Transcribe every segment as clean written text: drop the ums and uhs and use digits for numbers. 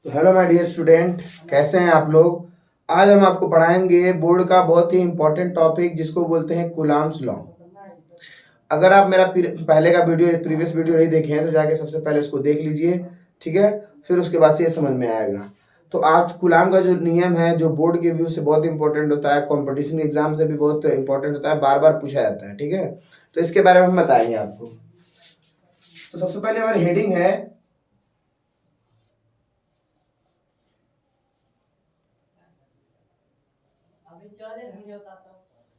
तो hello my dear student, कैसे हैं आप लोग। आज हम आपको पढ़ाएंगे बोर्ड का बहुत ही इंपॉर्टेंट टॉपिक जिसको बोलते हैं कूलाम्स लॉ। अगर आप मेरा पहले का प्रीवियस वीडियो नहीं देखे हैं तो जाके सबसे पहले उसको देख लीजिए, ठीक है। फिर उसके बाद से ये समझ में आएगा। तो आप कूलाम का जो नियम है, जो बोर्ड के व्यू से बहुत इंपॉर्टेंट होता है, कॉम्पिटिशन एग्जाम से भी बहुत इंपॉर्टेंट होता है, बार बार पूछा जाता है, ठीक है। तो इसके बारे में हम बताएंगे आपको। तो सबसे पहले हमारी हेडिंग है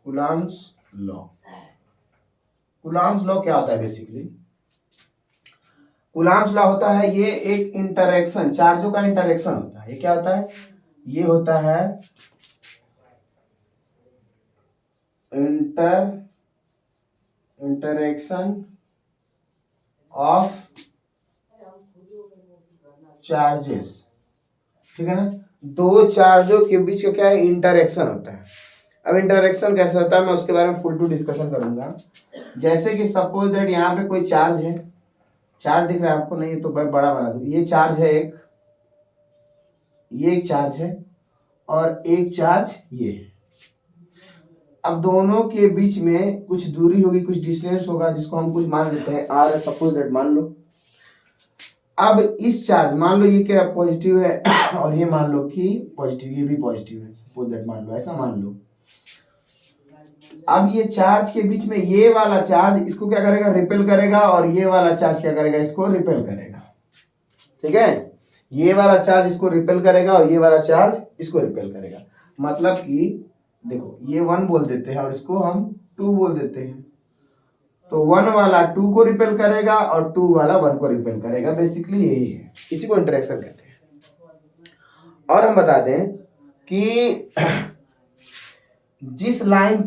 कूलाम्स लॉ। कूलाम्स लॉ क्या होता है बेसिकली? कूलाम्स लॉ होता है ये एक इंटरेक्शन, चार्जों का इंटरेक्शन होता है। ये क्या होता है? ये होता है इंटरेक्शन ऑफ चार्जेस, ठीक है ना। दो चार्जों के बीच का क्या है? इंटरेक्शन होता है। अब इंटरेक्शन कैसे होता है मैं उसके बारे में फुल टू डिस्कशन करूंगा। जैसे कि सपोज दैट यहाँ पे कोई चार्ज है, चार्ज दिख रहा है आपको? नहीं, तो बड़ा बना दो। ये चार्ज है एक, ये एक चार्ज है और एक चार्ज ये है। अब दोनों के बीच में कुछ दूरी होगी, कुछ डिस्टेंस होगा, जिसको हम कुछ मान लेते हैं आर, सपोज दैट मान लो। अब इस चार्ज, मान लो ये क्या पॉजिटिव है और ये मान लो कि पॉजिटिव, ये भी पॉजिटिव है, सपोज दैट मान लो, ऐसा मान लो। अब ये चार्ज के बीच में ये वाला चार्ज इसको क्या करेगा? रिपेल करेगा, और ये वाला चार्ज क्या करेगा? इसको रिपेल करेगा, ठीक है। ये वाला चार्ज इसको रिपेल करेगा और ये वाला चार्ज इसको रिपेल करेगा। मतलब कि देखो, ये 1 बोल देते हैं और इसको हम 2 बोल देते हैं। तो 1 वाला 2 को रिपेल करेगा और 2 वाला 1 को रिपेल करेगा। बेसिकली यही है, इसी को इंटरेक्शन कहते हैं। और हम बता दें कि जिस लाइन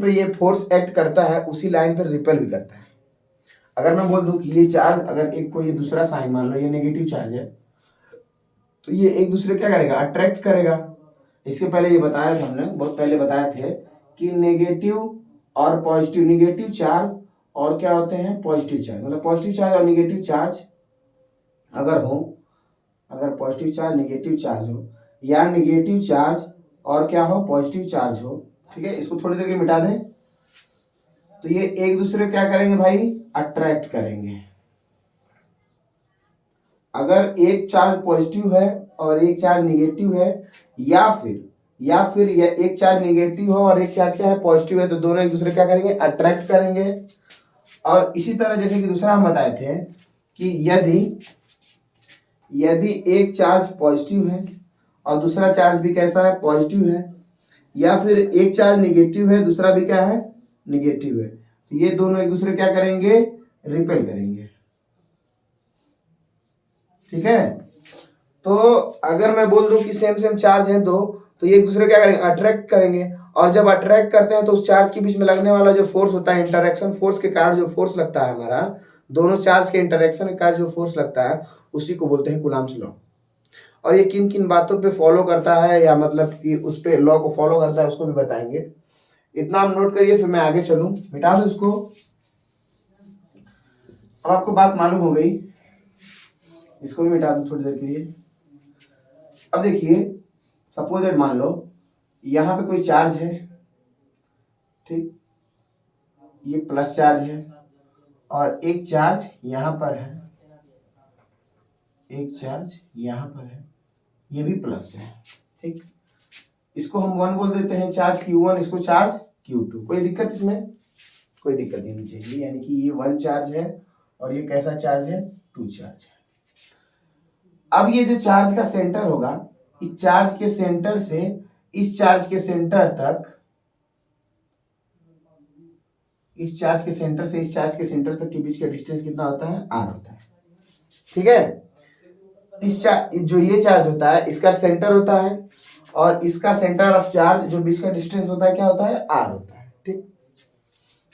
पे ये फोर्स एक्ट करता है उसी लाइन पर रिपेल भी करता है। अगर मैं बोल दूं कि ये चार्ज, अगर एक को ये दूसरा साइन मान लो, ये नेगेटिव चार्ज है, तो ये एक दूसरे क्या करेगा? अट्रैक्ट करेगा। इसके पहले ये बताया था हमने, बहुत पहले बताए थे कि नेगेटिव और पॉजिटिव, नेगेटिव चार्ज और क्या होते हैं? Positive charge. मतलब पॉजिटिव चार्ज और नेगेटिव चार्ज अगर हो, अगर पॉजिटिव चार्ज नेगेटिव चार्ज हो, या नेगेटिव चार्ज और क्या हो? पॉजिटिव चार्ज हो, ठीक है। इसको थोड़ी देर के मिटा दें तो ये एक दूसरे क्या करेंगे भाई? अट्रैक्ट करेंगे। अगर एक चार्ज पॉजिटिव है और एक चार्ज नेगेटिव है, या फिर ये एक चार्ज नेगेटिव हो और एक चार्ज क्या है? पॉजिटिव है, तो दोनों एक दूसरे क्या करेंगे? अट्रैक्ट करेंगे। और इसी तरह जैसे कि दूसरा हम बताए थे कि यदि एक चार्ज पॉजिटिव है और दूसरा चार्ज भी कैसा है? पॉजिटिव है, या फिर एक चार्ज नेगेटिव है, दूसरा भी क्या है? नेगेटिव है, तो ये दोनों एक दूसरे क्या करेंगे? रिपेल करेंगे, ठीक है। तो अगर मैं बोल दूं कि सेम चार्ज है दो, तो ये एक दूसरे क्या करेंगे? अट्रैक्ट करेंगे। और जब अट्रैक्ट करते हैं तो उस चार्ज के बीच में लगने वाला जो फोर्स होता है, इंटरेक्शन फोर्स के कारण जो फोर्स लगता है हमारा, दोनों चार्ज के इंटरेक्शन के कारण जो फोर्स लगता है, उसी को बोलते हैं कूलाम्स लॉ। और ये किन किन बातों पे फॉलो करता है, या मतलब कि उस पे लॉ को फॉलो करता है, उसको भी बताएंगे। इतना आप नोट करिए, फिर मैं आगे चलूं। मिटा दो इसको। अब आपको बात मालूम हो गई, इसको भी मिटा दूं थोड़ी देर के लिए। अब देखिए, सपोज दैट मान लो यहाँ पे कोई चार्ज है, ठीक, ये प्लस चार्ज है और एक चार्ज यहाँ पर है, एक चार्ज यहाँ पर है, ये भी प्लस है, ठीक। इसको हम 1 बोल देते हैं, चार्ज Q1, इसको चार्ज Q2। कोई दिक्कत इसमें? कोई दिक्कत नहीं चाहिए। यानी कि ये 1 चार्ज है और ये कैसा चार्ज है? 2 चार्ज है। अब ये जो चार्ज का सेंटर होगा, इस चार्ज के सेंटर से इस चार्ज के सेंटर तक, इस चार्ज के सेंटर से इस चार्ज के सेंटर तक के बीच का डिस्टेंस कितना होता है? R होता है, ठीक है। इस जो ये चार्ज होता है, इसका सेंटर होता है, और इसका सेंटर ऑफ चार्ज जो बीच का डिस्टेंस होता है, क्या होता है? R होता है, ठीक।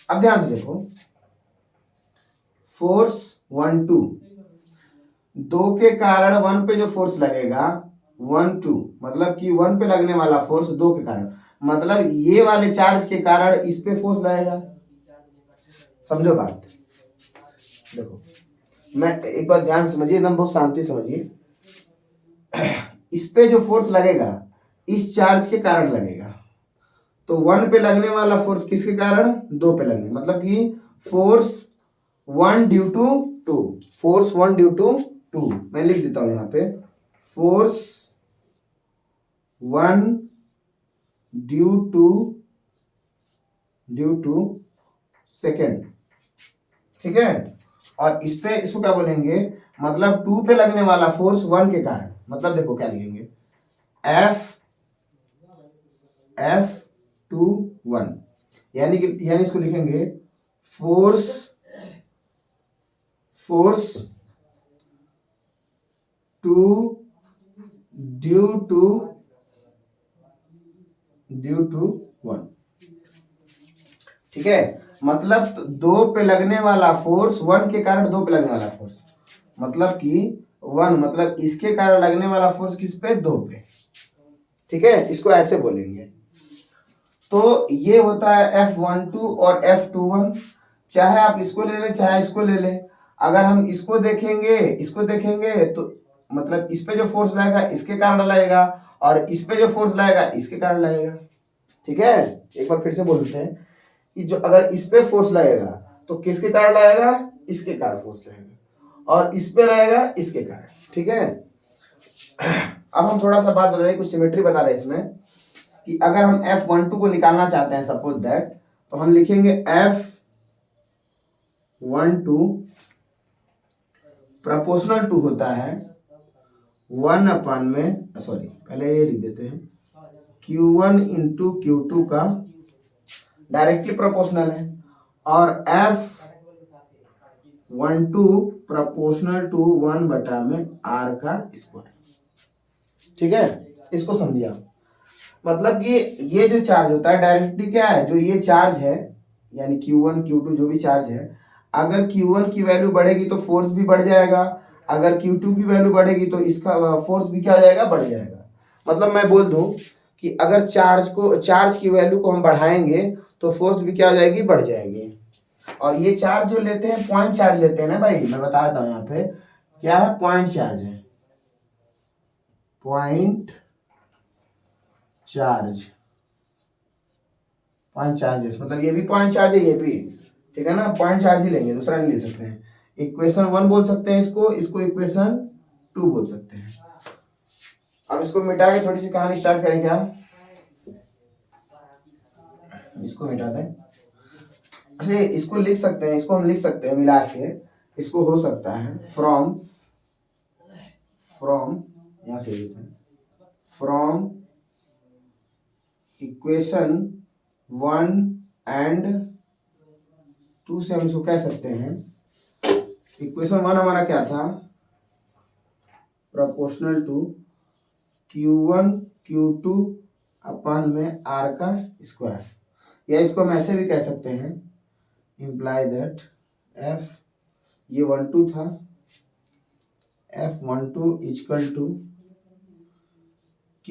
अब ध्यान से देखो, फोर्स 1 2, 2 के कारण 1 पे जो फोर्स लगेगा 1 2, मतलब कि 1 पे लगने वाला फोर्स 2 के कारण, मतलब ये वाले चार्ज के कारण इस पे फोर्स लगेगा। समझो बात। देखो, मैं एक बार ध्यान समझिए, एकदम बहुत शांति समझिए। इस पे जो फोर्स लगेगा इस चार्ज के कारण लगेगा। तो 1 पे लगने वाला फोर्स किसके कारण, 2 पे लगने, मतलब कि force 1 due to 2, force 1 due to 2, मैं लिख देता हूं यहाँ पे फोर्स 1 ड्यू टू सेकेंड, ठीक है। और इस पे इसको क्या बोलेंगे, मतलब 2 पे लगने वाला फोर्स 1 के कारण, मतलब देखो क्या लिखेंगे F2 1, यानी इसको लिखेंगे फोर्स 2 ड्यू टू 1, ठीक है। मतलब 2 पे लगने वाला फोर्स 1 के कारण 2 पे लगने वाला फोर्स, मतलब कि 1 मतलब इसके कारण लगने वाला फोर्स किस पे, 2 पे, ठीक है। इसको ऐसे बोलेंगे। तो ये होता है F12 और F21, चाहे आप इसको ले लें चाहे इसको ले लें। अगर हम इसको देखेंगे तो मतलब इस पे जो फोर्स लगेगा इसके कारण लगेगा, और इस पे जो फोर्स लगेगा इसके कारण लगेगा, ठीक है। एक बार फिर से बोलते हैं कि जो अगर इस पे फोर्स लगेगा तो किसके कारण लगेगा, इसके कारण फोर्स लगेगा, और इस पे लगेगा इसके कारण, ठीक है। अब हम थोड़ा सा बात बता रहे, कुछ सिमेट्री बता रहे इसमें कि अगर हम F12 को निकालना चाहते हैं सपोज दैट, तो हम लिखेंगे F12 प्रोपोर्शनल टू होता है 1 अपान में, सॉरी पहले ये लिख देते हैं, Q1 इंटू Q2 का डायरेक्टली प्रोपोर्शनल है, और F12 प्रोपोर्शनल टू 1 बटा में R का स्क्वायर, ठीक है। इसको समझिए आप, मतलब कि ये जो चार्ज होता है डायरेक्टली क्या है, जो ये चार्ज है यानी Q1 Q2 जो भी चार्ज है, अगर Q1 की वैल्यू बढ़ेगी तो फोर्स भी बढ़ जाएगा, अगर Q2 की वैल्यू बढ़ेगी तो इसका फोर्स भी क्या हो जाएगा, बढ़ जाएगा। मतलब मैं बोल दूं कि अगर चार्ज की वैल्यू को हम बढ़ाएंगे तो फोर्स भी क्या हो जाएगी, बढ़ जाएगी। और ये चार्ज जो लेते हैं पॉइंट चार्ज लेते हैं ना भाई, मैं बता देता हूँ यहाँ पे क्या है, पॉइंट चार्ज है, पॉइंट चार्जेस, मतलब ये भी पॉइंट चार्ज है, ये भी, ठीक है ना, पॉइंट चार्ज ही लेंगे, दूसरा नहीं ले सकते हैं। इक्वेशन 1 बोल सकते हैं इसको इक्वेशन 2 बोल सकते हैं। अब इसको मिटा के थोड़ी सी कहानी स्टार्ट करें क्या, इसको मिटा दें। अच्छा इसको लिख सकते हैं, इसको हम लिख सकते हैं मिला के, इसको हो सकता है फ्रॉम यहाँ से लिखते हैं, फ्रॉम इक्वेशन 1 एंड 2 से हम इसको कह सकते हैं, इक्वेशन 1 हमारा क्या था, प्रोपोर्शनल टू Q1 Q2 अपान में R का स्क्वायर, या इसको हम ऐसे भी कह सकते हैं, इम्प्लाई दैट F ये 12 था, F12 equal to K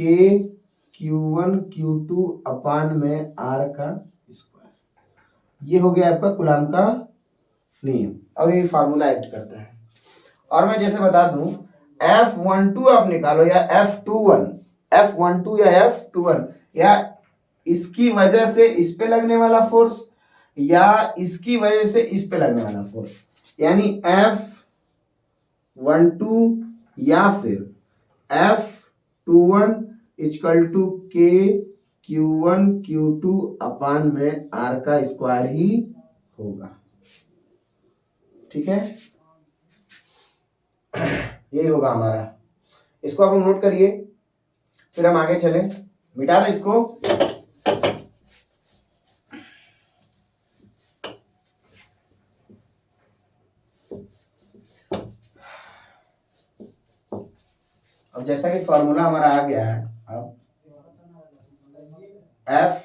Q1 Q2 अपान में R का स्क्वायर, ये हो गया आपका कूलम्ब का नियम। और ये फार्मूला एक्ट करता है। और मैं जैसे बता दूं F12 आप निकालो या F21 या F21, या इसकी वजह से इस पे लगने वाला फोर्स या इसकी वजह से इस पे लगने वाला फोर्स, यानी F12 या फिर F21 equal to K Q1 Q2 अपान में R का स्क्वायर ही होगा, ठीक है। यही होगा हमारा, इसको आप नोट करिए, फिर हम आगे चले, मिटा दें इसको। अब जैसा कि फॉर्मूला हमारा आ गया है, अब F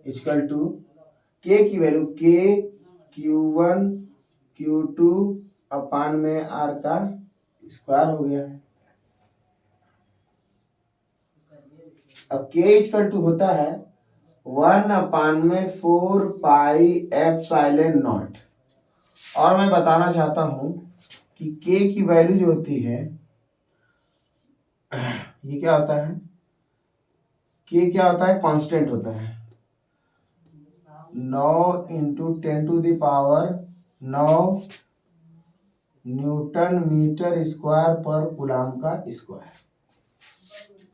इक्वल टू K की वैल्यू K Q1 Q2 अपान में R का स्क्वायर हो गया है। अब K इक्वल टू होता है 1 अपान में 4 पाई एप्सिलॉन नॉट, और मैं बताना चाहता हूं कि K की वैल्यू जो होती है ये क्या होता है, के क्या होता है, कांस्टेंट होता है। 9 इंटू 10⁻9 न्यूटन मीटर स्क्वायर पर कूलम का स्क्वायर।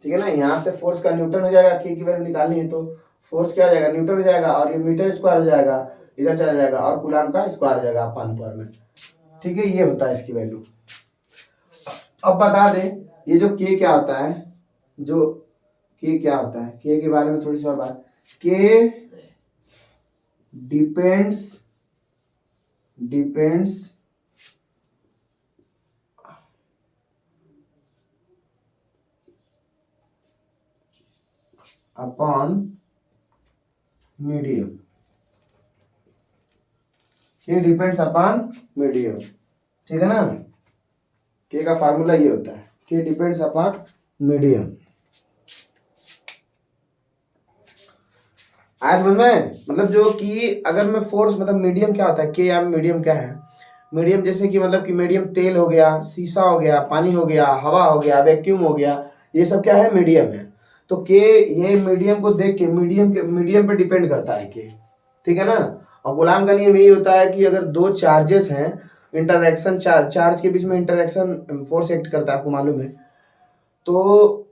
ठीक है ना, यहाँ से फोर्स का न्यूटन हो जाएगा, के की वैल्यू निकालनी है तो फोर्स क्या हो जाएगा, न्यूटन हो जाएगा, और ये मीटर स्क्वायर हो जाएगा, इधर चला जाएगा, और कूलम का स्क्वायर हो जाएगा अपन पर में। ठीक है, ये होता है इसकी वैल्यू। अब बता दें ये जो के क्या होता है, जो के क्या होता है, के के बारे में थोड़ी सी और बात। के डिपेंड्स अपॉन मीडियम। के डिपेंड्स अपॉन मीडियम, ठीक है ना। के का फार्मूला ये होता है, के डिपेंड्स अपॉन मीडियम। आया समझ में, मतलब जो कि अगर मैं फोर्स, मतलब मीडियम क्या होता है, के या मीडियम क्या है, मीडियम जैसे कि मतलब कि मीडियम तेल हो गया, शीशा हो गया, पानी हो गया, हवा हो गया, वैक्यूम हो गया, ये सब क्या है, मीडियम है। तो के ये मीडियम को देख के मीडियम पे डिपेंड करता है के, ठीक है ना। और कूलॉम का नियम यही होता है कि अगर दो चार्जेस हैं, इंटरैक्शन चार्ज के बीच में इंटरैक्शन फोर्स एक्ट करता है, आपको मालूम है। तो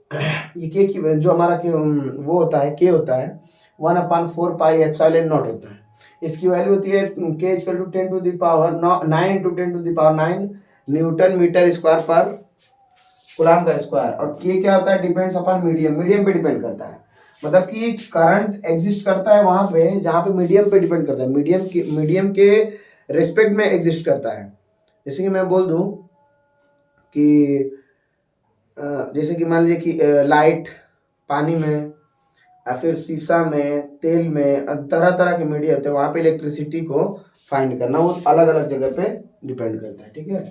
ये के की जो हमारा के वो होता है, के होता है 1/4πε0 होता है। इसकी वैल्यू होती है के equal to 10⁻9 into 10⁻9 newton metre square पर कूलॉम का स्क्वायर। और के क्या होता है, डिपेंड्स अपॉन मीडियम पे डिपेंड करता है। मतलब कि करंट एग्जिस्ट करता है वहां पे जहां पे मीडियम पे डिपेंड करता है, मीडियम के रेस्पेक्ट में एग्जिस्ट करता है। जैसे कि मैं बोल दूं कि जैसे कि मान लीजिए कि लाइट पानी में या फिर शीशा में, तेल में, तरह तरह के मीडिया होते हैं, वहां पे इलेक्ट्रिसिटी को फाइंड करना वो अलग अलग जगह पे डिपेंड करता है। ठीक है,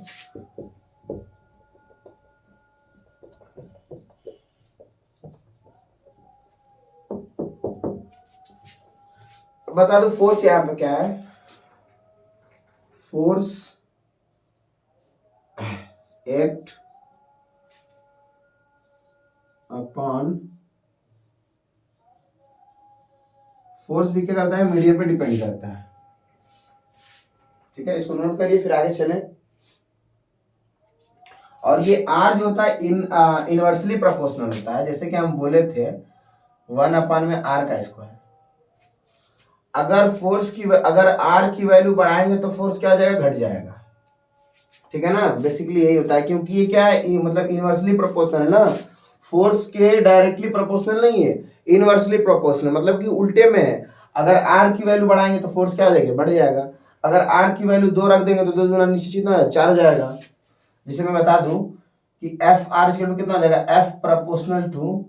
बता दो फोर्स यहाँ पे क्या है। फोर्स एक्ट अपॉन, फोर्स भी क्या करता है, मीडियम पे डिपेंड करता है। ठीक है, इसको नोट करिए फिर आगे चले। और ये आर जो होता है इनवर्सली प्रोपोर्शनल होता है, जैसे कि हम बोले थे 1/r का स्क्वायर। अगर आर की वैल्यू बढ़ाएंगे तो फोर्स क्या हो जाएगा, घट जाएगा। ठीक है ना, बेसिकली यही होता है, क्योंकि ये क्या है, मतलब इनवर्सली प्रोपोर्शनल है ना, फोर्स के डायरेक्टली प्रोपोर्शनल नहीं है, इनवर्सली प्रोपोर्शनल, मतलब कि उल्टे में है। अगर आर की वैल्यू बढ़ाएंगे तो फोर्स क्या हो जाएगा, बढ़ जाएगा। अगर आर की वैल्यू 2 रख देंगे तो 2 गुना नीचे कितना 4 हो जाएगा। जैसे मैं बता दूं कि एफ आर कितना हो जाएगा, एफ प्रोपोर्शनल टू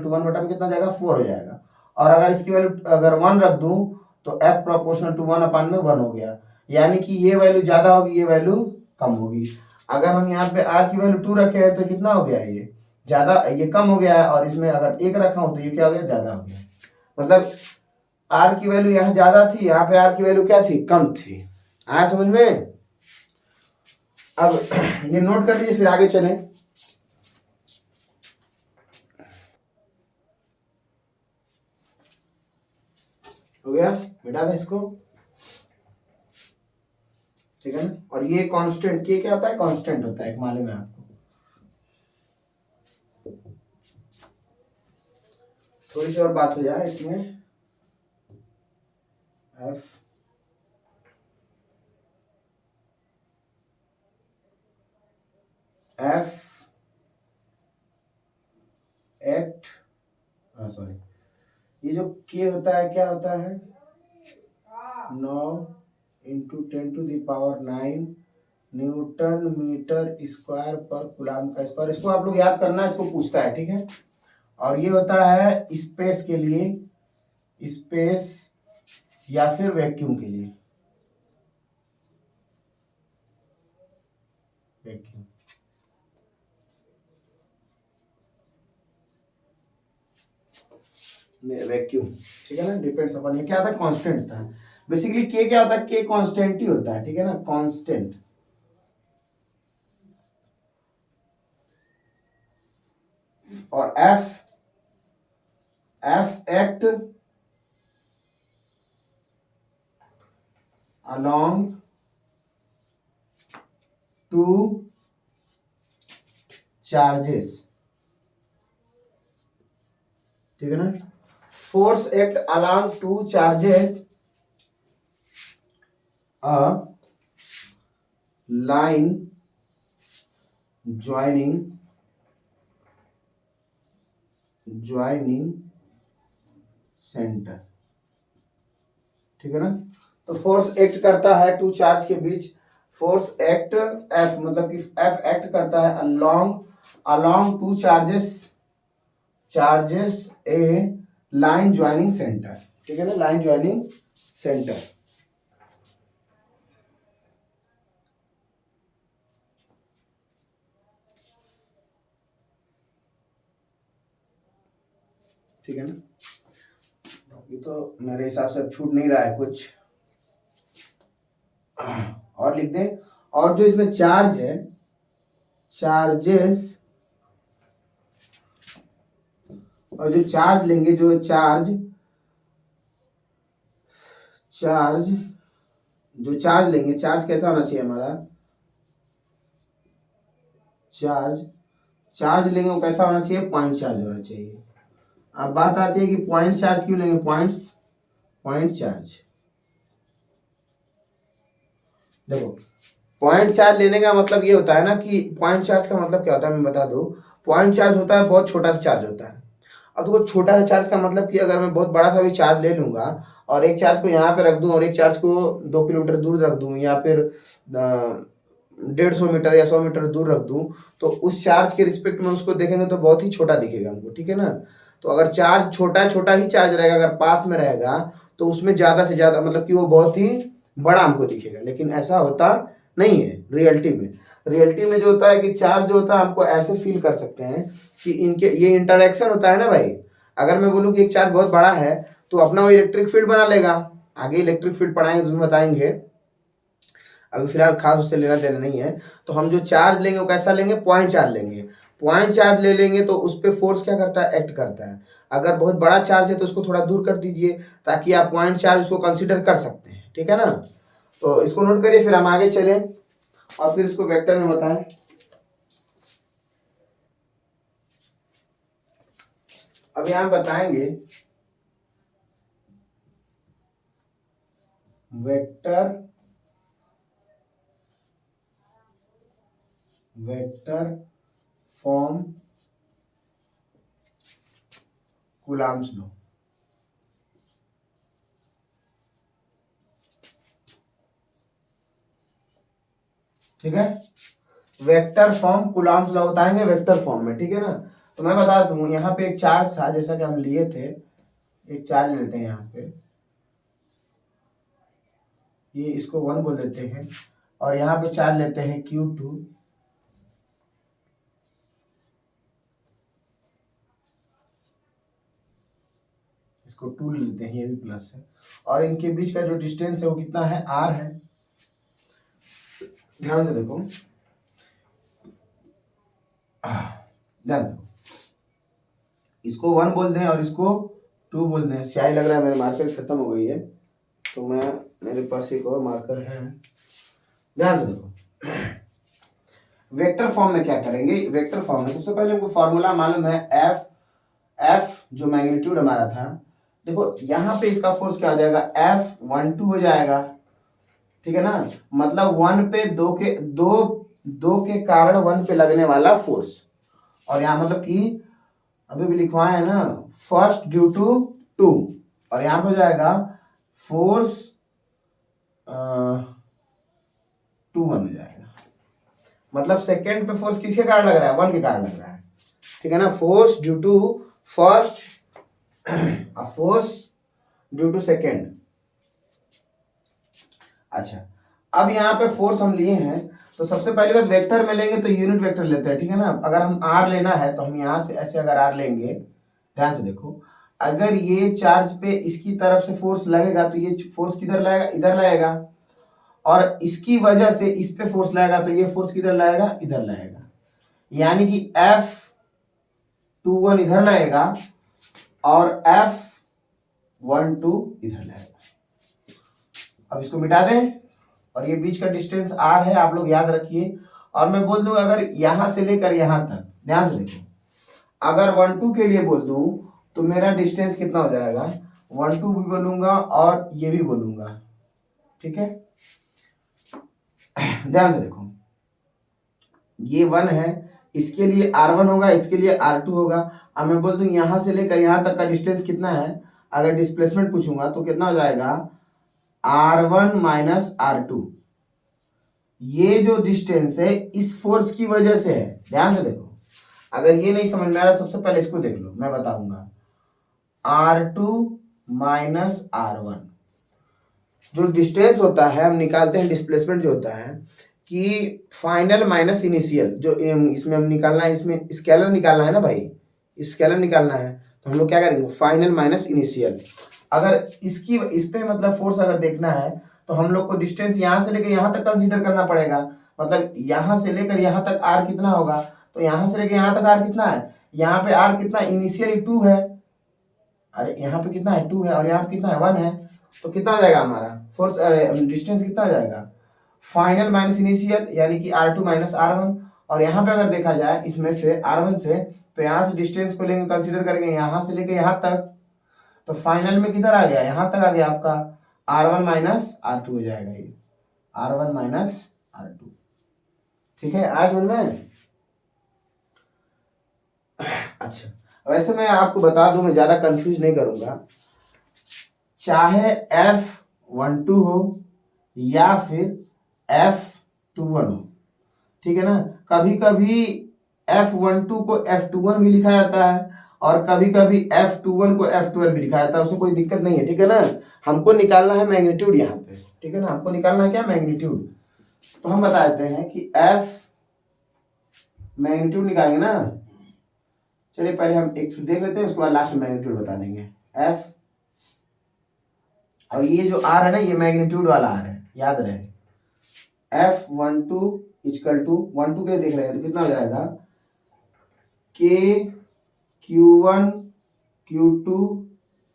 1 बटा में कितना जाएगा, 4 हो जाएगा। और अगर इसकी वैल्यू अगर 1 रख दूं तो एफ प्रोपोर्शनल टू 1/1 हो गया, यानी कि ये वैल्यू ज्यादा होगी, ये वैल्यू कम होगी। अगर हम यहाँ पे आर की वैल्यू 2 रखे हैं तो कितना हो गया, ये ज्यादा, ये कम हो गया है। और इसमें अगर 1 रखा हूं तो ये क्या हो गया, ज्यादा हो गया। मतलब आर की वैल्यू यहाँ ज्यादा थी, यहाँ पे आर की वैल्यू क्या थी, कम थी। आया समझ में। अब ये नोट कर लीजिए फिर आगे चले। हो गया, मिटा दें इसको। ठीक है ना, और ये कांस्टेंट के क्या होता है, कांस्टेंट होता है, मालूम है आपको। थोड़ी सी और बात हो जाए इसमें। एफ एफ एक्ट, सॉरी, ये जो के होता है क्या होता है, 9 इंटू 10⁻9 न्यूटन मीटर स्क्वायर पर कूलॉम का स्क्वायर। इसको आप लोग याद करना, इसको पूछता है। ठीक है, और ये होता है स्पेस के लिए, स्पेस या फिर वैक्यूम के लिए, वैक्यूम, वैक्यूम। ठीक है ना, डिपेंड्स अपॉन, ये क्या होता है, कांस्टेंट होता है। बेसिकली के क्या होता है, के कांस्टेंट ही होता है। ठीक है ना, कांस्टेंट। और F act along two charges, ठीक है ना। Force act along two charges, a line joining center, ठीक है ना। तो फोर्स एक्ट करता है टू चार्ज के बीच, फोर्स एक्ट एफ मतलब कि एफ एक्ट करता है अलोंग टू चार्जेस ए लाइन ज्वाइनिंग सेंटर, ठीक है ना, लाइन ज्वाइनिंग सेंटर। ठीक है ना, ये तो मेरे हिसाब से छूट नहीं रहा है कुछ, और लिख दें। और जो इसमें चार्ज है, चार्जेस, और जो चार्ज लेंगे, जो चार्ज लेंगे, चार्ज कैसा होना चाहिए हमारा, चार्ज लेंगे वो कैसा होना चाहिए, पॉइंट चार्ज होना चाहिए। अब बात आती है कि पॉइंट चार्ज क्यों लेंगे, पॉइंट चार्ज, देखो पॉइंट चार्ज लेने का मतलब ये होता है ना कि पॉइंट चार्ज का मतलब क्या होता है मैं बता दूं। पॉइंट चार्ज होता है बहुत छोटा सा चार्ज होता है। अब देखो छोटा सा चार्ज का मतलब कि अगर मैं बहुत बड़ा सा भी चार्ज ले लूंगा और एक चार्ज को यहाँ पे रख दूं और एक चार्ज को 2 किलोमीटर दूर रख दूं या फिर 150 मीटर या 100 मीटर दूर रख दूं, तो उस चार्ज के रिस्पेक्ट में उसको देखेंगे तो बहुत ही छोटा दिखेगा हमको, ठीक है ना। तो अगर चार्ज छोटा ही चार्ज रहेगा, अगर पास में रहेगा तो उसमें ज्यादा से ज्यादा मतलब कि वो बहुत ही बड़ा हमको दिखेगा, लेकिन ऐसा होता नहीं है रियलिटी में जो होता है कि चार्ज जो होता है हमको ऐसे फील कर सकते हैं कि इनके ये इंटरेक्शन होता है ना भाई। अगर मैं बोलूँ कि एक चार्ज बहुत बड़ा है तो अपना वो इलेक्ट्रिक फील्ड बना लेगा, आगे इलेक्ट्रिक फील्ड पढ़ाएंगे उसमें बताएंगे, अभी फिलहाल खास उससे लेना देना नहीं है। तो हम जो चार्ज लेंगे वो कैसा लेंगे, पॉइंट चार्ज लेंगे। पॉइंट चार्ज ले लेंगे तो उस पर फोर्स क्या करता है, एक्ट करता है। अगर बहुत बड़ा चार्ज है तो उसको थोड़ा दूर कर दीजिए ताकि आप पॉइंट चार्ज को कंसिडर कर सकते हैं, ठीक है ना। तो इसको नोट करिए, फिर हम आगे चलें और फिर इसको वेक्टर में बताएं। अब यहां बताएंगे वेक्टर फॉर्म कूलम्ब्स लॉ, ठीक है। वेक्टर फॉर्म कूलम्ब्स लॉ बताएंगे वेक्टर फॉर्म में, ठीक है ना। तो मैं बता दूं यहाँ पे एक चार्ज था जैसा कि हम लिए थे, एक चार्ज लेते हैं यहाँ पे, ये इसको 1 बोल देते हैं, और यहाँ पे चार्ज लेते हैं Q2, इसको 2 लेते हैं, ये भी प्लस है, और इनके बीच का जो डिस्टेंस है वो कितना है, R है। ध्यान से देखो, ध्यान से, इसको 1 बोल दें और इसको 2 बोल दें। स्याही लग रहा है मेरे मार्कर खत्म हो गई है, तो मेरे पास एक और मार्कर है। ध्यान से देखो, वेक्टर फॉर्म में क्या करेंगे, वेक्टर फॉर्म में सबसे पहले हमको फॉर्मूला मालूम है, एफ जो मैग्नीट्यूड हमारा था, देखो यहाँ पे इसका फोर्स क्या हो जाएगा, F12 हो जाएगा, ठीक है ना। मतलब 1 पे 2 के कारण 1 पे लगने वाला फोर्स, और यहाँ मतलब कि अभी भी लिखवाए है ना, फर्स्ट ड्यू टू 2, और यहाँ पे हो जाएगा फोर्स 2 1 हो जाएगा। मतलब सेकेंड पे फोर्स किसके कारण लग रहा है, 1 के कारण लग रहा है, ठीक है ना। Force due to first, force due to second. अच्छा, अब यहाँ पे फोर्स हम लिए हैं तो सबसे पहली बात वेक्टर में लेंगे तो यूनिट वेक्टर लेते हैं, ठीक है ना। अगर हम R लेना है तो हम यहाँ से ऐसे अगर R लेंगे, ध्यान से देखो, अगर ये चार्ज पे इसकी तरफ से फोर्स लगेगा तो ये फोर्स किधर लगेगा, इधर लगेगा, और इसकी वजह से इस पे फोर्स लगेगा तो ये फोर्स किधर लगेगा, इधर लगेगा। यानी कि F F21 इधर लगेगा और F12 इधर लगेगा। अब इसको मिटा दें और ये बीच का डिस्टेंस r है, आप लोग याद रखिए। और मैं बोल दूं अगर यहां से लेकर यहां तक, ध्यान से देखो, अगर 1-2 के लिए बोल दूं तो मेरा डिस्टेंस कितना हो जाएगा, 1-2 भी बोलूंगा और ये भी बोलूंगा, ठीक है। ध्यान से देखो, ये 1 है, इसके लिए R1 होगा, इसके लिए R2 होगा। अब मैं बोल दूं यहां से लेकर यहां तक का डिस्टेंस कितना है, अगर डिस्प्लेसमेंट पूछूंगा तो कितना हो जाएगा, R1 माइनस R2। ये जो डिस्टेंस है इस फोर्स की वजह से है, ध्यान से देखो। अगर ये नहीं समझ में आ रहा सबसे पहले इसको देख लो, मैं बताऊंगा। R2 माइनस R1 जो डिस्टेंस होता है हम निकालते हैं, डिस्प्लेसमेंट जो होता है कि फाइनल माइनस इनिशियल, जो इसमें हम निकालना है, इसमें स्केलर निकालना है ना भाई, स्केलर निकालना है, तो हम लोग क्या करेंगे, फाइनल माइनस इनिशियल। अगर इसकी इस पे मतलब फोर्स अगर देखना है तो हम लोग को डिस्टेंस यहाँ से लेकर यहाँ तक कंसीडर करना पड़ेगा। मतलब यहाँ से लेकर यहाँ तक r कितना होगा, तो यहाँ से लेकर यहाँ तक r कितना है, यहाँ पे r कितना, इनिशियली 2 है, अरे यहाँ पे कितना है 2 है, और यहाँ पे कितना है 1 है, तो कितना हो जाएगा हमारा फोर्स, डिस्टेंस कितना हो जाएगा, फाइनल माइनस इनिशियल यानी कि R2 माइनस R1। और यहाँ पे अगर देखा जाए इसमें से R1 से, तो यहाँ से डिस्टेंस को लेंगे कंसीडर करेंगे यहाँ से लेके यहाँ तक, तो फाइनल में किधर आ गया, यहाँ तक आ गया आपका R1 माइनस R2 हो जाएगा, ये R1 माइनस R2, ठीक है। आज समझ में। अच्छा, वैसे मैं आपको बता दूं, मैं ज्यादा कंफ्यूज नहीं करूंगा, चाहे F12 हो या फिर F21 हो, ठीक है ना। कभी कभी F12 को F21 भी लिखा जाता है और कभी कभी F21 को F12 भी लिखा जाता है, उसमें कोई दिक्कत नहीं है, ठीक है ना। हमको निकालना है मैग्नीट्यूड यहाँ पे, ठीक है ना, हमको निकालना है क्या, मैग्नीट्यूड। तो हम बता देते हैं कि F मैग्नीट्यूड निकालेंगे ना, चलिए पहले हम एक देख लेते हैं, उसके बाद लास्ट में मैग्नीट्यूड बता देंगे। F और ये जो R है ना, ये मैग्नीट्यूड वाला R है, याद रहे। F12 इक्वल टू 12 के देख रहे हैं तो कितना हो जाएगा, K Q1 Q2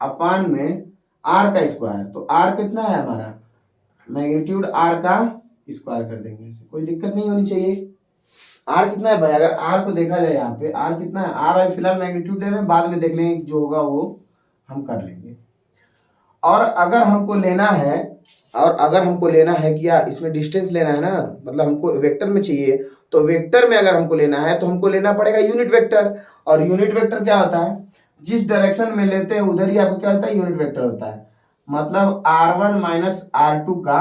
अपान में R का स्क्वायर। तो R कितना है हमारा, मैग्नीट्यूड R का स्क्वायर कर देंगे, कोई दिक्कत नहीं होनी चाहिए। R कितना है भाई, अगर R को देखा जाए यहाँ पे R कितना है, R अभी फिलहाल मैग्नीट्यूड दे रहे हैं, बाद में देख लेंगे जो होगा वो हम कर लेंगे। और अगर हमको लेना है कि यार इसमें डिस्टेंस लेना है ना, मतलब हमको वेक्टर में चाहिए, तो वेक्टर में अगर हमको लेना है तो हमको लेना पड़ेगा यूनिट वेक्टर। और यूनिट वेक्टर क्या होता है, जिस डायरेक्शन में लेते हैं उधर ही आपको क्या होता है, यूनिट वेक्टर होता है। मतलब R1 माइनस R2 का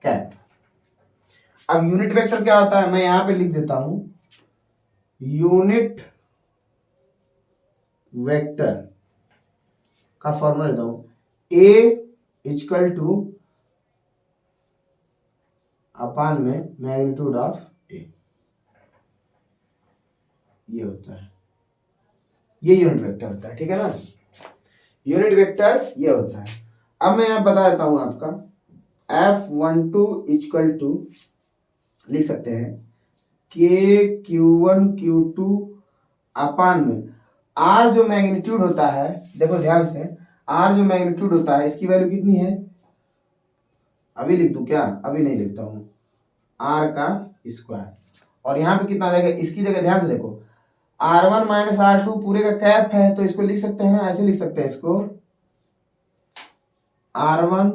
कैप। अब यूनिट वेक्टर क्या होता है, मैं यहां पे लिख देता हूं, यूनिट वेक्टर का फॉर्मूला देता हूं, A इक्वल टू अपान में मैग्नीट्यूड ऑफ A, ये होता है, ये यूनिट वेक्टर होता है, ठीक है ना। यूनिट वेक्टर ये होता है। अब मैं यहां बता देता हूं आपका, F12 इक्वल टू लिख सकते हैं K Q1 Q2 अपान में R जो मैग्नीट्यूड होता है, देखो ध्यान से, R जो मैग्नीट्यूड होता है इसकी वैल्यू कितनी है, अभी लिख दूं क्या, अभी नहीं लिखता हूं, R का स्क्वायर। और यहाँ पे कितना आ जाएगा, इसकी जगह ध्यान से देखो, R1 माइनस R2 पूरे का कैप है, तो इसको लिख सकते हैं ना, ऐसे लिख सकते हैं इसको, R1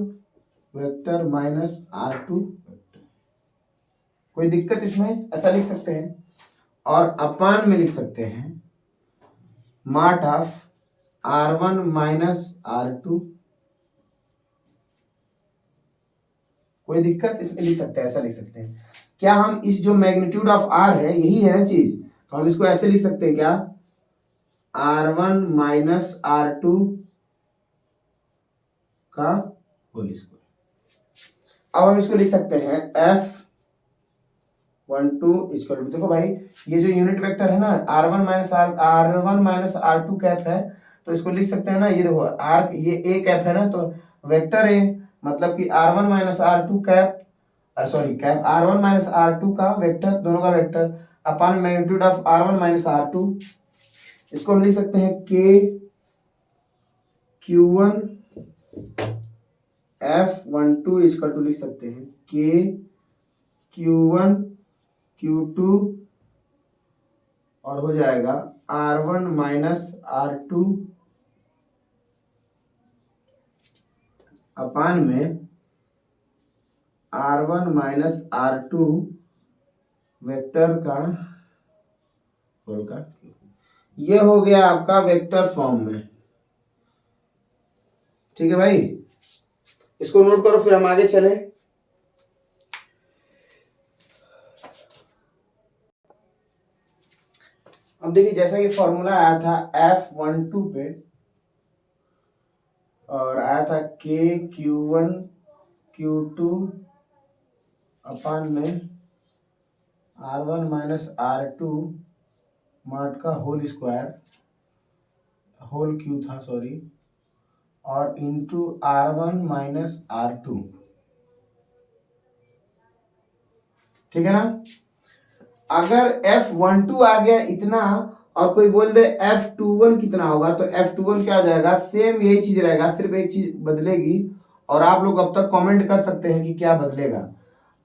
vector minus R2 vector, कोई दिक्कत इसमें, ऐसा लिख सकते हैं। और अपान में लिख सकते हैं mart of R1 minus R2, कोई दिक्कत इसमें लिख सकते हैं, ऐसा लिख सकते हैं। क्या हम इस जो मैग्नीट्यूड ऑफ R है यही है ना चीज, तो हम इसको ऐसे लिख सकते हैं क्या, R1 माइनस R2 का होल स्क्वायर। अब हम इसको लिख सकते हैं F12 इक्वल टू, देखो भाई ये जो यूनिट वेक्टर है ना, R1 माइनस R2 कैप है, तो इसको लिख सकते हैं ना, ये देखो R ये A कैप है ना, तो वेक्टर A मतलब कि R1 minus R2 cap, sorry cap R1 minus R2 का वेक्टर, दोनों का vector. Upon magnitude of R1 minus R2। इसको हम लिख सकते हैं K Q1 F12 इसका टू लिख सकते हैं K Q1 Q2 और हो जाएगा R1 माइनस R2 अपान में R1 माइनस R2 वेक्टर का होल का। ये हो गया आपका वेक्टर फॉर्म में। ठीक है भाई, इसको नोट करो, फिर हम आगे चले। अब देखिए, जैसा कि फॉर्मूला आया था F12 पे और आया था K Q1 Q2 अपान में R1 माइनस R2 मॉड का होल स्क्वायर, होल क्यू था सॉरी, और इंटू R1 माइनस R2। ठीक है ना। अगर F12 आ गया इतना और कोई बोल दे F21 कितना होगा, तो F21 क्या हो जाएगा, सेम यही चीज रहेगा, सिर्फ एक चीज बदलेगी। और आप लोग अब तक कमेंट कर सकते हैं कि क्या बदलेगा।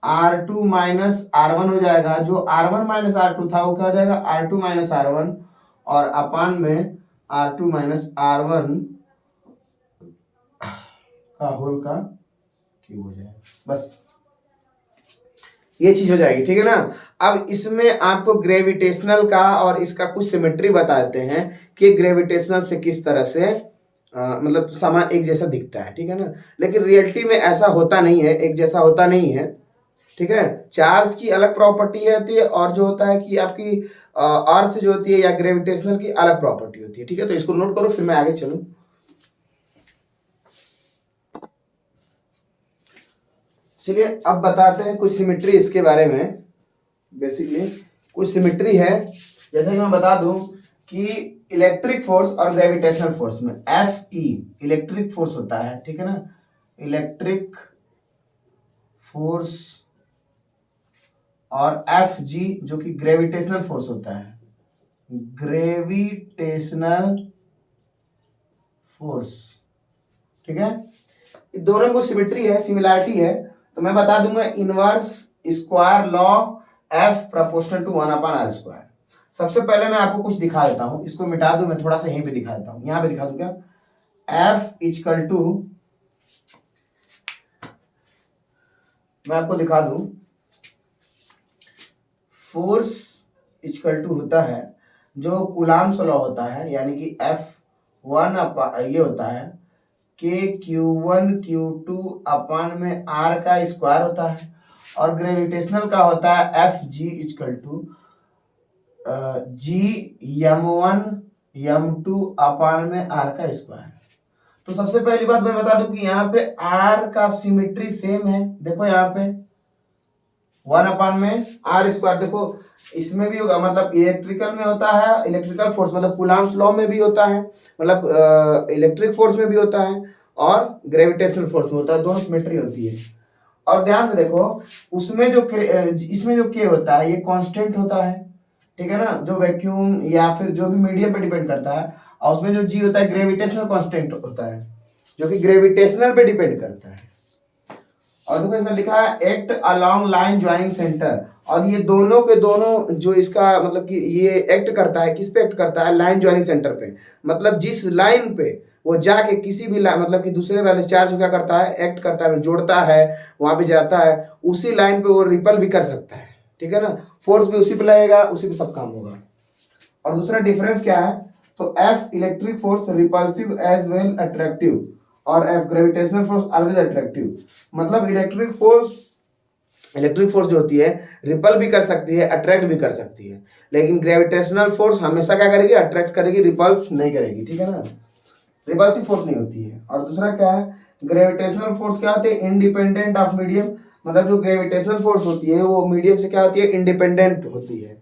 R2 माइनस R1 हो जाएगा, जो R1 माइनस R2 था वो क्या हो जाएगा, R2 माइनस R1 और अपान में R2 माइनस R1 का होल का क्यूब हो जाएगा। बस ये चीज हो जाएगी। ठीक है ना। अब इसमें आपको ग्रेविटेशनल का और इसका कुछ सिमेट्री बताते हैं कि ग्रेविटेशनल से किस तरह से मतलब सामान एक जैसा दिखता है। ठीक है ना। लेकिन रियलिटी में ऐसा होता नहीं है, एक जैसा होता नहीं है। ठीक है। चार्ज की अलग प्रॉपर्टी होती है और जो होता है कि आपकी अर्थ जो होती है या ग्रेविटेशनल की अलग प्रॉपर्टी होती है। ठीक है, तो इसको नोट करो, फिर मैं आगे चलूं। चलिए अब बताते हैं कुछ सिमेट्री इसके बारे में। बेसिकली कुछ सिमेट्री है, जैसे कि मैं बता दूं कि इलेक्ट्रिक फोर्स और ग्रेविटेशनल फोर्स में Fe इलेक्ट्रिक फोर्स होता है। ठीक है ना। इलेक्ट्रिक फोर्स और Fg जो कि ग्रेविटेशनल फोर्स होता है, ग्रेविटेशनल फोर्स। ठीक है, दोनों को सिमेट्री है, सिमिलैरिटी है। तो मैं बता दूंगा inverse square law F proportional to 1/r²। सबसे पहले मैं आपको कुछ दिखा देता हूं, इसको मिटा दूं, मैं थोड़ा सा यहीं पे दिखा देता हूं, यहां पे दिखा दूं क्या। F इक्वल टू, मैं आपको दिखा दूं, फोर्स इक्वल टू होता है जो कूलाम्स लॉ होता है, यानी कि F1 ये होता है K Q1 Q2 अपान में R का स्क्वायर होता है। और ग्रेविटेशनल का होता है Fg equal to G M1 M2 upon में R का स्क्वायर। तो सबसे पहली बात मैं बता दूं कि यहाँ पे R का सिमेट्री सेम है। देखो यहाँ पे 1 अपान में R²। देखो इसमें भी होगा, मतलब इलेक्ट्रिकल में होता है, इलेक्ट्रिकल फोर्स मतलब कूलाम्स लॉ में भी होता है, मतलब इलेक्ट्रिक फोर्स में भी होता है और ग्रेविटेशनल फोर्स में होता है, दोनों सिमेट्री होती है। और ध्यान से देखो, उसमें जो इसमें जो K होता है ये कांस्टेंट होता है। ठीक है ना, जो वैक्यूम या फिर जो भी मीडियम पे डिपेंड करता है। और उसमें जो G होता है ग्रेविटेशनल कांस्टेंट होता है, जो कि ग्रेविटेशनल पे डिपेंड करता है। और देखो इसमें लिखा है act along line joining centre. और ये दोनों के दोनों जो इसका मतलब कि ये एक्ट करता है, किस पे एक्ट करता है, लाइन ज्वाइनिंग सेंटर पे। मतलब जिस लाइन पे वो जाके किसी भी मतलब कि दूसरे वाले चार्ज क्या करता है, एक्ट करता है, जोड़ता है, वहां पे जाता है, उसी लाइन पे वो रिपल भी कर सकता है। ठीक है ना, फोर्स भी उसी पे लगेगा, उसी पे सब काम होगा। और दूसरा डिफरेंस क्या है, तो F electric force repulsive as well attractive और F gravitational force always attractive. मतलब इलेक्ट्रिक फोर्स जो होती है रिपल भी कर सकती है, अट्रैक्ट भी कर सकती है, लेकिन ग्रेविटेशनल फोर्स हमेशा क्या करेगी, अट्रैक्ट करेगी, रिपल्स नहीं करेगी। ठीक है ना, रिपल्सिव फोर्स नहीं होती है। और दूसरा क्या है, ग्रेविटेशनल फोर्स क्या होती है, इंडिपेंडेंट ऑफ मीडियम। मतलब जो ग्रेविटेशनल फोर्स होती है वो मीडियम से क्या होती है, इंडिपेंडेंट होती है।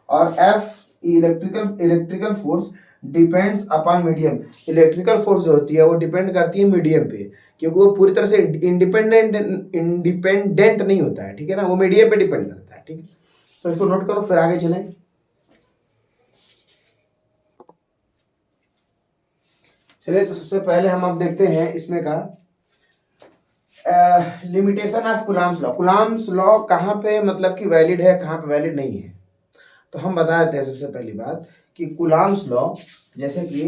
और F electrical force depends upon medium. Electrical force जो होती है वो डिपेंड करती है मीडियम पे, क्योंकि वो पूरी तरह से इंडिपेंडेंट नहीं होता है। ठीक है ना, वो मीडियम पे डिपेंड करता है। ठीक है, तो इसको नोट करो फिर आगे चलें। चलिए तो सबसे पहले हम अब देखते हैं इसमें का limitation of Coulomb's law. Coulomb's law कहाँ पे मतलब कि वैलिड है, कहाँ पे वैलिड नहीं है। तो हम बता देते हैं सबसे पहली बात कि कुलाम्स लॉ जैसे कि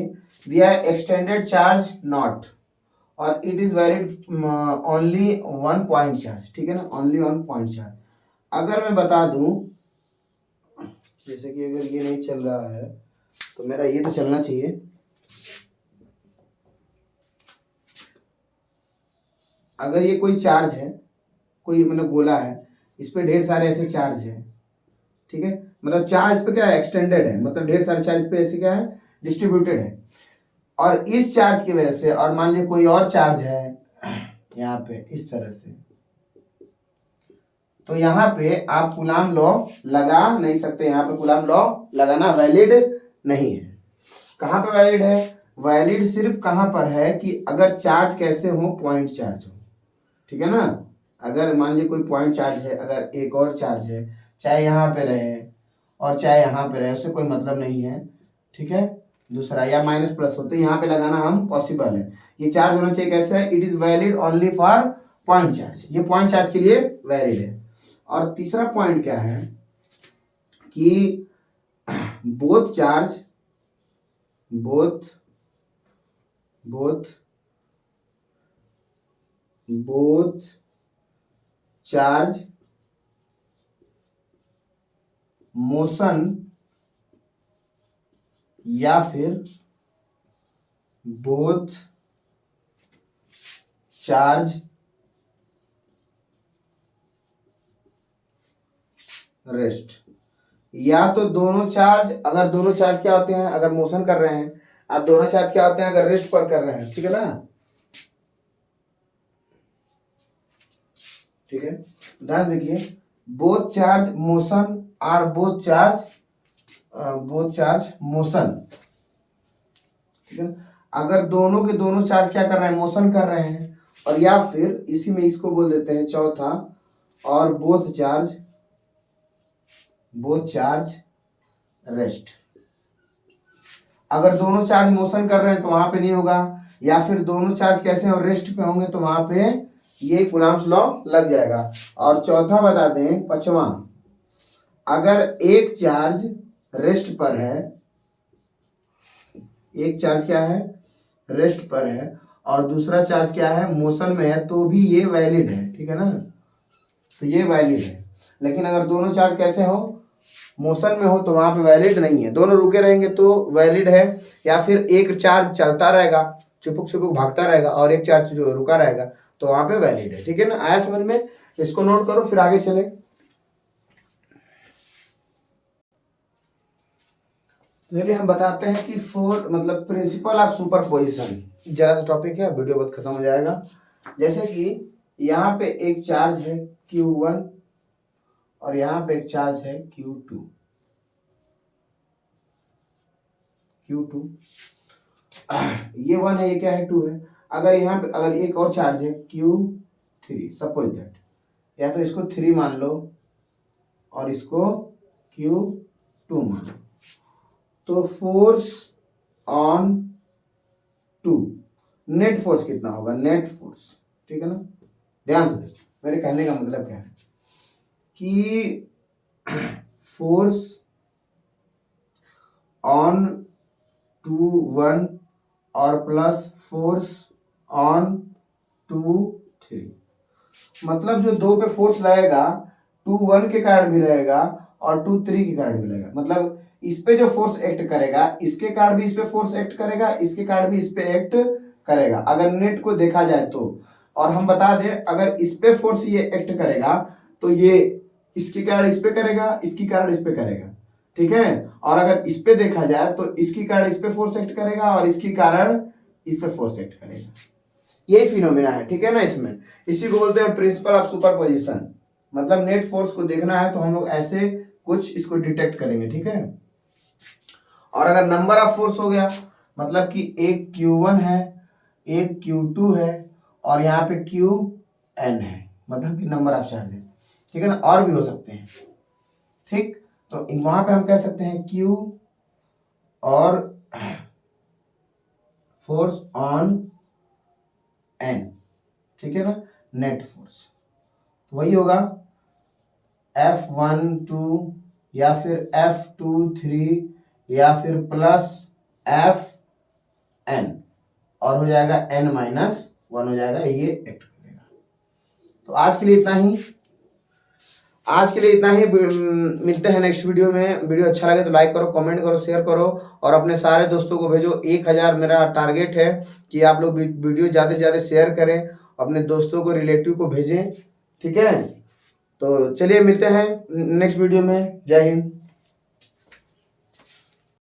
दिया एक्सटेंडेड चार्ज नॉट और it is valid only 1 point charge, ठीक है ना, ओनली 1 पॉइंट चार्ज। अगर मैं बता दूं जैसे कि अगर ये नहीं चल रहा है तो मेरा ये तो चलना चाहिए। अगर ये कोई चार्ज है, कोई मतलब गोला है, इस पे ढेर सारे ऐसे चार्ज है, ठीक है, मतलब चार्ज इस पे क्या है, एक्सटेंडेड है, मतलब ढेर सारे चार्ज पे ऐसे क्या है, डिस्ट्रीब्यूटेड है। और इस चार्ज की वजह से, और मान लीजिए कोई और चार्ज है यहाँ पे इस तरह से, तो यहाँ पे आप कूलाम लॉ लगा नहीं सकते। यहाँ पे कूलाम लॉ लगाना वैलिड नहीं है। कहाँ पे वैलिड है? वैलिड सिर्फ कहाँ पर है कि अगर चार्ज कैसे हो, पॉइंट चार्ज हो, ठीक है ना। अगर मान लीजिए कोई पॉइंट चार्ज है, अगर एक और चार्ज है, चाहे यहाँ पे रहे और चाहे यहाँ पे रहे, उससे कोई मतलब नहीं है, ठीक है। दूसरा या माइनस प्लस हो तो यहाँ पे लगाना हम पॉसिबल है। ये चार्ज होना चाहिए कैसे है, it is valid only for point charge, ये पॉइंट चार्ज के लिए वैलिड है। और तीसरा पॉइंट क्या है कि both charge both charge motion या फिर बोथ चार्ज रेस्ट। या तो दोनों चार्ज, अगर दोनों चार्ज क्या होते हैं, अगर मोशन कर रहे हैं, और दोनों चार्ज क्या होते हैं अगर रेस्ट पर कर रहे हैं, ठीक है ना, ठीक है। ध्यान देखिए, बोथ चार्ज मोशन और बोथ चार्ज मोशन, ठीक है। अगर दोनों के दोनों चार्ज क्या कर रहे हैं, मोशन कर रहे हैं, और या फिर इसी में इसको बोल देते हैं चौथा, और बोथ चार्ज रेस्ट। अगर दोनों चार्ज मोशन कर रहे हैं तो वहां पे नहीं होगा, या फिर दोनों चार्ज कैसे और रेस्ट पे होंगे तो वहां पे ये कूलाम्स लॉ लग जाएगा। और चौथा बता दें, पांचवा, अगर एक चार्ज रेस्ट पर है, एक चार्ज क्या है, रेस्ट पर है, और दूसरा चार्ज क्या है, मोशन में है, तो भी ये वैलिड है, ठीक है ना, तो ये वैलिड है। लेकिन अगर दोनों चार्ज कैसे हो, मोशन में हो, तो वहां पे वैलिड नहीं है। दोनों रुके रहेंगे तो वैलिड है, या फिर एक चार्ज चलता रहेगा, चुपुक चुपुक भागता रहेगा, और एक चार्ज जो रुका रहेगा, तो वहां पे वैलिड है, ठीक है ना। आया समझ में? इसको नोट करो फिर आगे चले। चलिए हम बताते हैं कि फोर मतलब प्रिंसिपल ऑफ सुपरपोजिशन, जरा सा टॉपिक है, वीडियो बहुत खत्म हो जाएगा। जैसे कि यहाँ पे एक चार्ज है Q1 और यहाँ पे एक चार्ज है Q2, ये 1 है, ये क्या है, 2 है। अगर यहाँ पे अगर एक और चार्ज है Q3, सपोज दैट, या तो इसको 3 मान लो और इसको Q2 मान लो, तो फोर्स ऑन 2, नेट फोर्स कितना होगा, नेट फोर्स, ठीक है ना। ध्यान से, मेरे कहने का मतलब क्या है कि फोर्स ऑन 2 1 और प्लस फोर्स ऑन 2 3, मतलब जो 2 पे फोर्स लगेगा 2 1 के कारण भी लगेगा और 2 3 के कारण भी लगेगा। मतलब इस पे जो फोर्स एक्ट करेगा, इसके कारण भी इस पे फोर्स एक्ट करेगा, इसके कारण भी इस पे एक्ट करेगा, अगर नेट को देखा जाए तो। और हम बता दें, अगर इस पे फोर्स ये एक्ट करेगा तो ये इसके कारण इस पे करेगा, इसके कारण इस पे करेगा, ठीक है। और अगर इस पे देखा जाए तो इसके कारण इस पे फोर्स एक्ट करेगा और इसके कारण इस पे फोर्स एक्ट करेगा। यही फिनोमिना है, ठीक है ना। इसमें इसी को बोलते हैं प्रिंसिपल ऑफ सुपरपोजिशन। मतलब नेट फोर्स को देखना है तो हम लोग ऐसे कुछ इसको डिटेक्ट करेंगे, ठीक है। और अगर नंबर ऑफ फोर्स हो गया, मतलब कि एक Q1 है, एक Q2 है, और यहाँ पे Qn है, मतलब कि नंबर ऑफ चार्ज है, ठीक है ना। और भी हो सकते हैं, ठीक, तो वहां पे हम कह सकते हैं Q और फोर्स ऑन N, ठीक है ना, नेट फोर्स वही होगा F12 या फिर F23 या फिर प्लस Fn और हो जाएगा N-1 हो जाएगा, ये एक्ट करेगा। तो आज के लिए इतना ही, मिलते हैं नेक्स्ट वीडियो में। वीडियो अच्छा लगे तो लाइक करो, कमेंट करो, शेयर करो और अपने सारे दोस्तों को भेजो। 1000 मेरा टारगेट है कि आप लोग वीडियो ज़्यादा से ज़्यादा शेयर करें, अपने दोस्तों को, रिलेटिव को भेजें, ठीक है। तो चलिए मिलते हैं नेक्स्ट वीडियो में। जय हिंद।